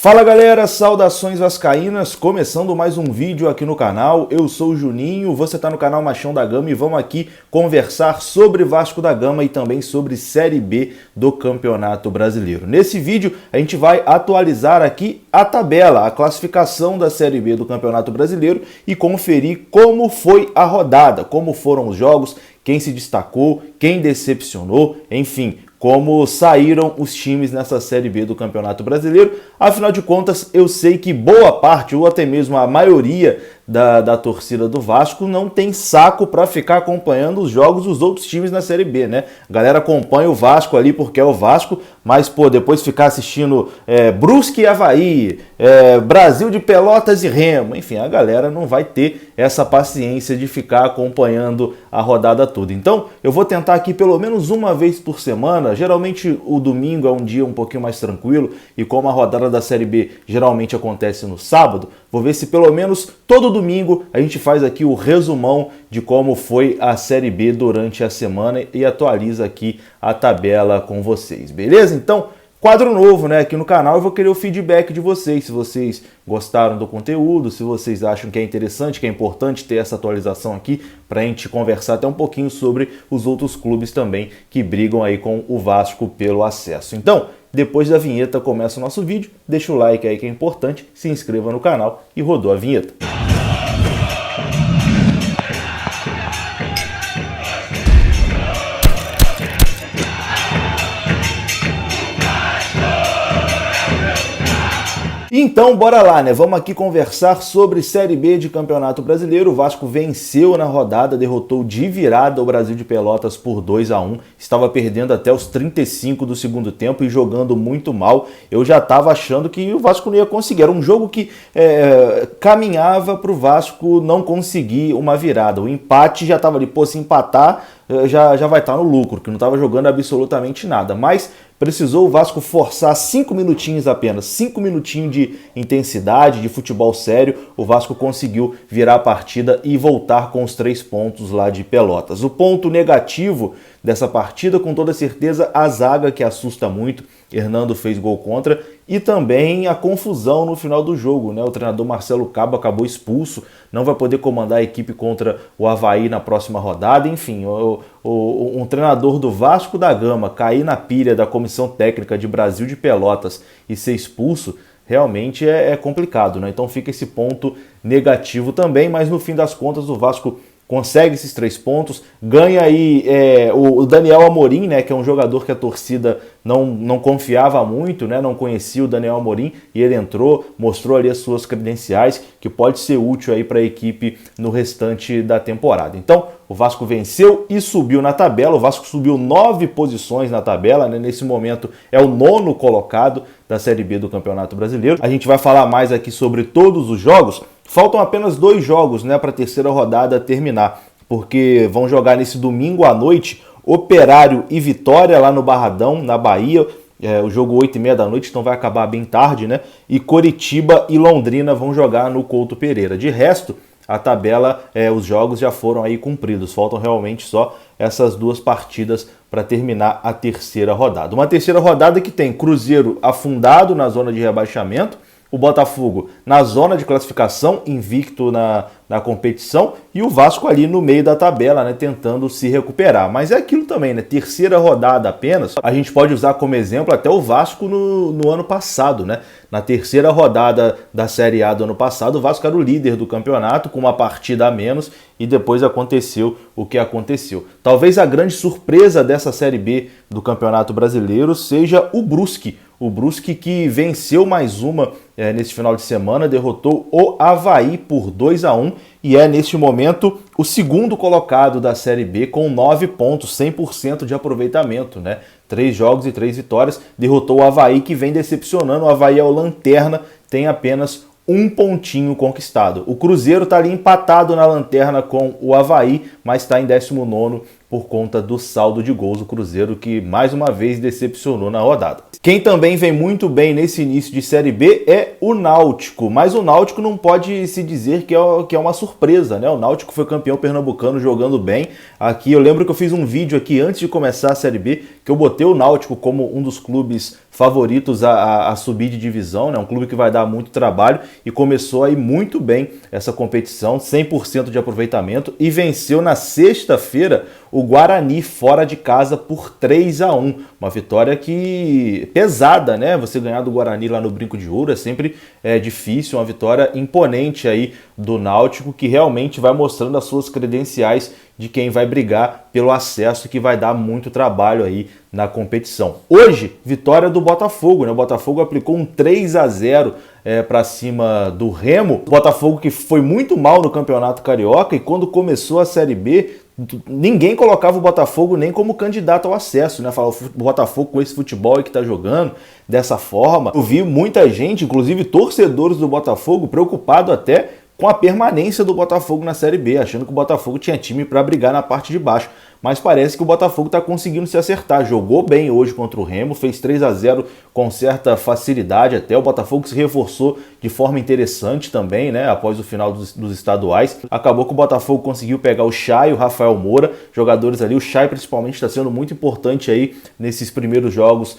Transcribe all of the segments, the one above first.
Fala galera, saudações vascaínas, começando mais um vídeo aqui no canal. Eu sou o Juninho, você está no canal Machão da Gama e vamos aqui conversar sobre Vasco da Gama e também sobre Série B do Campeonato Brasileiro. Nesse vídeo a gente vai atualizar aqui a tabela, a classificação da Série B do Campeonato Brasileiro e conferir como foi a rodada, como foram os jogos, quem se destacou, quem decepcionou, enfim, como saíram os times nessa Série B do Campeonato Brasileiro. Afinal de contas, eu sei que boa parte, ou até mesmo a maioria da torcida do Vasco não tem saco para ficar acompanhando os jogos dos outros times na Série B, né? A galera acompanha o Vasco ali porque é o Vasco, mas, pô, depois ficar assistindo Brusque e Avaí, Brasil de Pelotas e Remo, enfim, a galera não vai ter essa paciência de ficar acompanhando a rodada toda. Então, eu vou tentar aqui pelo menos uma vez por semana. Geralmente o domingo é um dia um pouquinho mais tranquilo e como a rodada da Série B geralmente acontece no sábado, vou ver se pelo menos todo domingo a gente faz aqui o resumão de como foi a Série B durante a semana e atualiza aqui a tabela com vocês, beleza? Então, quadro novo, né, aqui no canal, eu vou querer o feedback de vocês, se vocês gostaram do conteúdo, se vocês acham que é interessante, que é importante ter essa atualização aqui para a gente conversar até um pouquinho sobre os outros clubes também que brigam aí com o Vasco pelo acesso. Então, depois da vinheta começa o nosso vídeo, deixa o like aí que é importante, se inscreva no canal e rodou a vinheta. Então, bora lá, né? Vamos aqui conversar sobre Série B de Campeonato Brasileiro. O Vasco venceu na rodada, derrotou de virada o Brasil de Pelotas por 2-1. Estava perdendo até os 35 do segundo tempo e jogando muito mal. Eu já estava achando que o Vasco não ia conseguir. Era um jogo que caminhava para o Vasco não conseguir uma virada. O empate já estava ali, pô, se empatar já vai estar no lucro, que não estava jogando absolutamente nada. Mas precisou o Vasco forçar 5 minutinhos apenas, 5 minutinhos de intensidade, de futebol sério, o Vasco conseguiu virar a partida e voltar com os 3 pontos lá de Pelotas. O ponto negativo dessa partida, com toda certeza, a zaga, que assusta muito. Hernando fez gol contra, e também a confusão no final do jogo, né? O treinador Marcelo Cabo acabou expulso, não vai poder comandar a equipe contra o Avaí na próxima rodada. Enfim, um treinador do Vasco da Gama cair na pilha da comissão técnica de Brasil de Pelotas e ser expulso, realmente é complicado, né? Então fica esse ponto negativo também, mas no fim das contas o Vasco consegue esses 3 pontos, ganha aí o Daniel Amorim, né, que é um jogador que a torcida não confiava muito, né, não conhecia o Daniel Amorim, e ele entrou, mostrou ali as suas credenciais, que pode ser útil aí para a equipe no restante da temporada. Então, o Vasco venceu e subiu na tabela. O Vasco subiu 9 posições na tabela, né? Nesse momento é o 9º colocado da Série B do Campeonato Brasileiro. A gente vai falar mais aqui sobre todos os jogos. Faltam apenas 2 jogos, né, para a terceira rodada terminar, porque vão jogar nesse domingo à noite Operário e Vitória lá no Barradão, na Bahia. O jogo 8h30 da noite, então vai acabar bem tarde, né? E Coritiba e Londrina vão jogar no Couto Pereira. De resto, a tabela, os jogos já foram aí cumpridos. Faltam realmente só essas 2 partidas para terminar a terceira rodada. Uma terceira rodada que tem Cruzeiro afundado na zona de rebaixamento, o Botafogo na zona de classificação, invicto na competição, e o Vasco ali no meio da tabela, né, tentando se recuperar. Mas é aquilo também, né? Terceira rodada apenas. A gente pode usar como exemplo até o Vasco no ano passado, né? Na terceira rodada da Série A do ano passado, o Vasco era o líder do campeonato, com uma partida a menos, e depois aconteceu o que aconteceu. Talvez a grande surpresa dessa Série B do Campeonato Brasileiro seja o Brusque. O Brusque que venceu mais uma nesse final de semana, derrotou o Avaí por 2-1 e é neste momento o 2º colocado da Série B com 9 pontos, 100% de aproveitamento, né? 3 jogos e 3 vitórias, derrotou o Avaí, que vem decepcionando. O Avaí é o lanterna, tem apenas 1 pontinho conquistado. O Cruzeiro está ali empatado na lanterna com o Avaí, mas está em 19º por conta do saldo de gols do Cruzeiro, que mais uma vez decepcionou na rodada. Quem também vem muito bem nesse início de Série B é o Náutico, mas o Náutico não pode se dizer que é uma surpresa, né? O Náutico foi campeão pernambucano jogando bem. Aqui eu lembro que eu fiz um vídeo aqui antes de começar a Série B, que eu botei o Náutico como um dos clubes favoritos a subir de divisão, né? Um clube que vai dar muito trabalho, e começou aí muito bem essa competição, 100% de aproveitamento, e venceu na sexta-feira o Guarani fora de casa por 3-1. Uma vitória que pesada, né? Você ganhar do Guarani lá no Brinco de Ouro é sempre difícil, uma vitória imponente aí do Náutico, que realmente vai mostrando as suas credenciais de quem vai brigar pelo acesso, que vai dar muito trabalho aí na competição. Hoje, vitória do Botafogo, né? O Botafogo aplicou um 3-0 para cima do Remo. O Botafogo que foi muito mal no Campeonato Carioca, e quando começou a Série B, ninguém colocava o Botafogo nem como candidato ao acesso, né? Falava, o Botafogo com esse futebol aí que tá jogando dessa forma. Eu vi muita gente, inclusive torcedores do Botafogo, preocupado até com a permanência do Botafogo na Série B, achando que o Botafogo tinha time para brigar na parte de baixo. Mas parece que o Botafogo está conseguindo se acertar. Jogou bem hoje contra o Remo, fez 3-0 com certa facilidade até. O Botafogo se reforçou de forma interessante também, né? Após o final dos estaduais. Acabou que o Botafogo conseguiu pegar o Chay e o Rafael Moura, jogadores ali. O Chay principalmente está sendo muito importante aí nesses primeiros jogos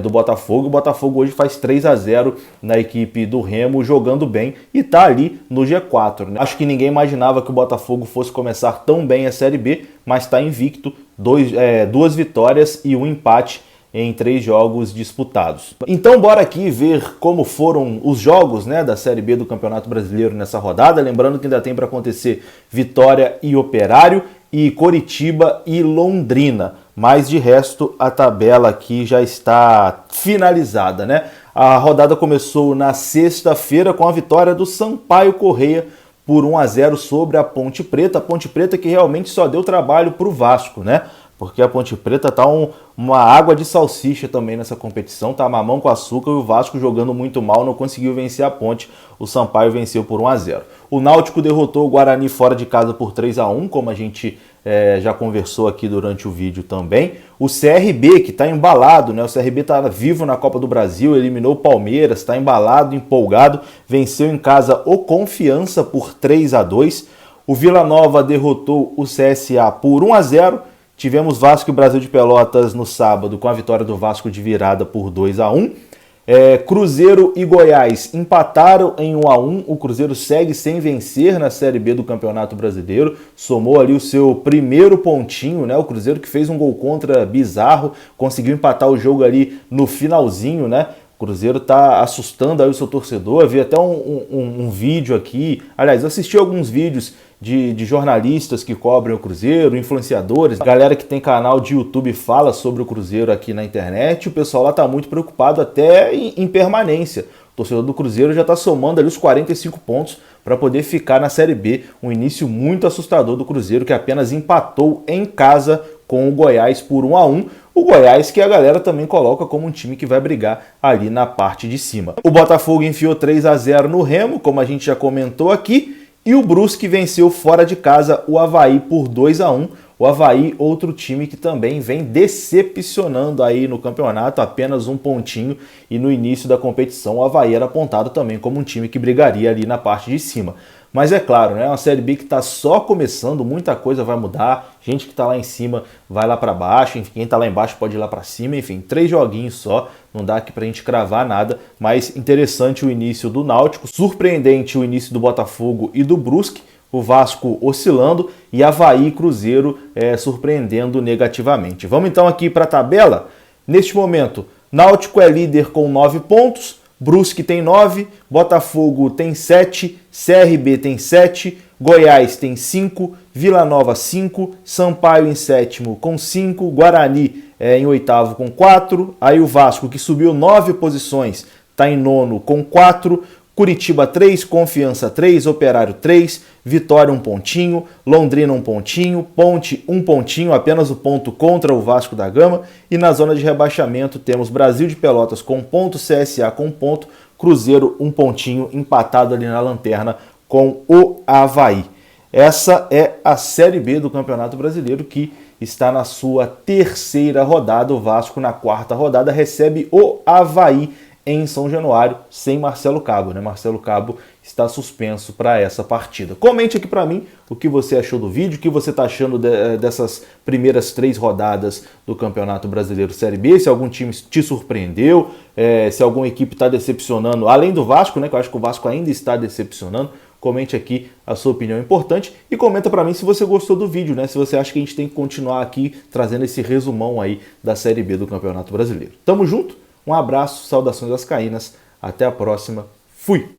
do Botafogo. O Botafogo hoje faz 3-0 na equipe do Remo, jogando bem, e está ali no G4, né? Acho que ninguém imaginava que o Botafogo fosse começar tão bem a Série B, mas está invicto, 2 vitórias e 1 empate em 3 jogos disputados. Então bora aqui ver como foram os jogos, né, da Série B do Campeonato Brasileiro nessa rodada. Lembrando que ainda tem para acontecer Vitória e Operário, e Coritiba e Londrina. Mas de resto a tabela aqui já está finalizada, né? A rodada começou na sexta-feira com a vitória do Sampaio Corrêa por 1-0 sobre a Ponte Preta. A Ponte Preta que realmente só deu trabalho para o Vasco, né? Porque a Ponte Preta tá uma água de salsicha também nessa competição, tá mamão com açúcar, e o Vasco jogando muito mal, não conseguiu vencer a Ponte. O Sampaio venceu por 1-0. O Náutico derrotou o Guarani fora de casa por 3-1, como a gente já conversou aqui durante o vídeo também. O CRB, que está embalado, né? O CRB está vivo na Copa do Brasil, eliminou o Palmeiras, está embalado, empolgado, venceu em casa o Confiança por 3-2. O Vila Nova derrotou o CSA por 1-0. Tivemos Vasco e Brasil de Pelotas no sábado, com a vitória do Vasco de virada por 2-1. Cruzeiro e Goiás empataram em 1-1. O Cruzeiro segue sem vencer na Série B do Campeonato Brasileiro. Somou ali o seu primeiro pontinho, né? O Cruzeiro que fez um gol contra bizarro, conseguiu empatar o jogo ali no finalzinho, né? O Cruzeiro está assustando aí o seu torcedor. Vi até um vídeo aqui. Aliás, eu assisti alguns vídeos de jornalistas que cobrem o Cruzeiro, influenciadores, galera que tem canal de YouTube fala sobre o Cruzeiro aqui na internet. O pessoal lá está muito preocupado até em permanência. O torcedor do Cruzeiro já está somando ali os 45 pontos para poder ficar na Série B. Um início muito assustador do Cruzeiro, que apenas empatou em casa com o Goiás por 1-1. O Goiás que a galera também coloca como um time que vai brigar ali na parte de cima. O Botafogo enfiou 3-0 no Remo, como a gente já comentou aqui. E o Brusque venceu fora de casa o Avaí por 2-1. O Avaí, outro time que também vem decepcionando aí no campeonato, apenas um pontinho, e no início da competição o Avaí era apontado também como um time que brigaria ali na parte de cima. Mas é claro, né, uma Série B que está só começando, muita coisa vai mudar, gente que está lá em cima vai lá para baixo, enfim, quem está lá embaixo pode ir lá para cima, enfim, 3 joguinhos só, não dá aqui para a gente cravar nada, mas interessante o início do Náutico, surpreendente o início do Botafogo e do Brusque, o Vasco oscilando e Avaí e Cruzeiro surpreendendo negativamente. Vamos então aqui para a tabela. Neste momento, Náutico é líder com 9 pontos, Brusque tem 9, Botafogo tem 7, CRB tem 7, Goiás tem 5, Vila Nova 5, Sampaio em sétimo com 5, Guarani em oitavo com 4, aí o Vasco, que subiu 9 posições, está em nono com 4, Curitiba 3, Confiança 3, Operário 3, Vitória 1 pontinho, Londrina 1 pontinho, Ponte 1 pontinho, apenas o ponto contra o Vasco da Gama, e na zona de rebaixamento temos Brasil de Pelotas com ponto, CSA com ponto, Cruzeiro 1 pontinho, empatado ali na lanterna com o Avaí. Essa é a Série B do Campeonato Brasileiro, que está na sua terceira rodada. O Vasco, na quarta rodada, recebe o Avaí em São Januário, sem Marcelo Cabo, né? Marcelo Cabo está suspenso para essa partida. Comente aqui para mim o que você achou do vídeo, o que você está achando dessas primeiras 3 rodadas do Campeonato Brasileiro Série B, se algum time te surpreendeu, se alguma equipe está decepcionando, além do Vasco, né? Que eu acho que o Vasco ainda está decepcionando. Comente aqui a sua opinião importante e comenta para mim se você gostou do vídeo, né? Se você acha que a gente tem que continuar aqui trazendo esse resumão aí da Série B do Campeonato Brasileiro. Tamo junto, um abraço, saudações vascaínas, até a próxima, fui!